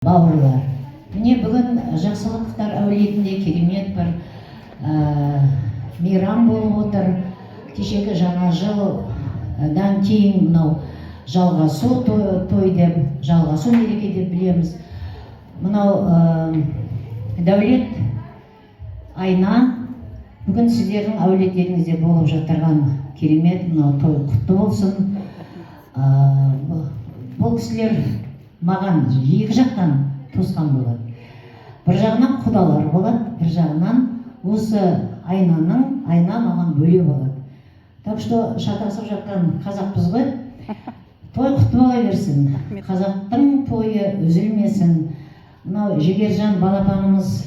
Бауырлар, міне бүгін Жақсылықтар әулетінде керемет бір мейрам болып отыр. Кешегі жаңа жылдан кейін мынау жалғасу той деп, жалғасу мереке деп білеміз. Мынау Дәулет Айна бүгін сіздердің әулеттеріңізде болып жатырған керемет мынау той құтты болсын. Бұл кісілер маған екі жақтан туысқан болады. Бір жағынан құдалар болады, бір жағынан осы айна маған бөле болады. Так что шатасып жатқан қазақпыз ғой. Той құтты бола берсін. Қазақтың тойы үзілмесін. Мынау Жігержан балапанымыз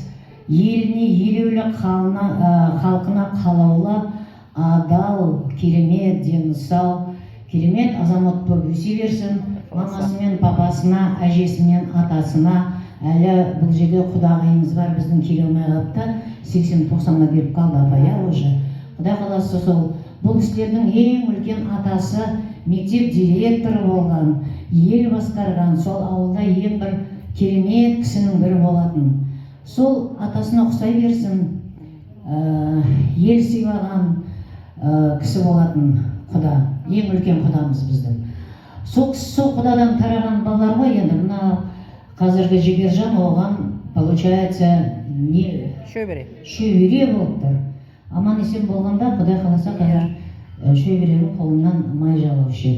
еліне елеулі, халқына қалаулы, адал, керемет, дені сау, керемет азамат болып өсе берсін. Мамасымен, папасына, әжесімен, атасына, әлі бұл жерде құдағайымыз бар, біздің келе алмай қалыпты, 80-90-ға келіп қалды апая уже. Құдай қаласа сол бұл кісілердің ең үлкен атасы мектеп директоры болған, ел басқарған, сол ауылда ең бір керемет кісінің бірі болатын. Сол атасына ұқсай берсін, ел сыйлаған кісі болатын құда, ең үлкен құдамыз біздің. Сол құдадан тараған балалар ғой, енді мына қазіргі Жігержан оған, получается, шөбере болыптыр. Аман есен болғанда, Құдай қаласа қазір шөберенің қолынан май жалаушы.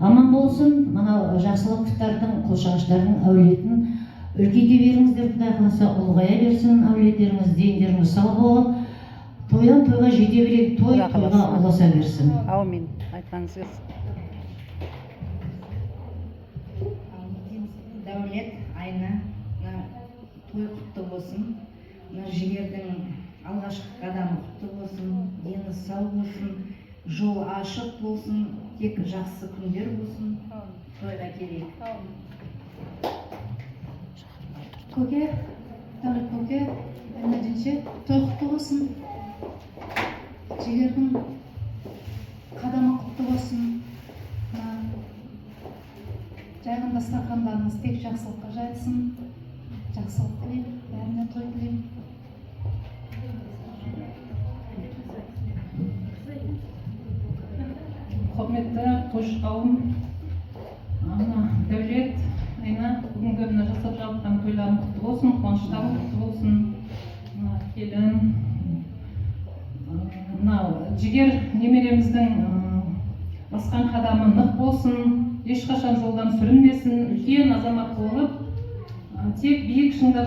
Аман болсын, мынау Жақсылықтардың, Құлшағаштардың әулетін үлкейте беріңіздер, Құдай қаласа ұлғая берсін әулеттеріңіз, дендеріңіз сау болып, тойдан тойға жете берейік, тойға ұласа берсін. Аумин, айтқаныңыз келсін. Дәулет Айна, той құтты болсын. Жігердің алғашқы қадамы құтты болсын, дені сау болсын, жол ашық болсын, тек жақсы күндер болсын. Тойға келейік. Көке, Дәулет көке, әмәденше той құтты болсын. Жігердің қадамы құтты болсын. Жайған дастархандарыңыз тек жақсылыққа жайылсын. Жақсылық тілеймін, бәріне той тілеймін. Құрметті қош қауым, Дәулет Айна, бүгінгі мына жасап жатқан тойларың құтты болсын, қуаныштарың құтты болсын. Келін, мынау Жігер немереміздің басқан қадамы нық болсын. Ешқашан жолдан сүрінбесін, үлкен азамат болып, тек биік шыңдарда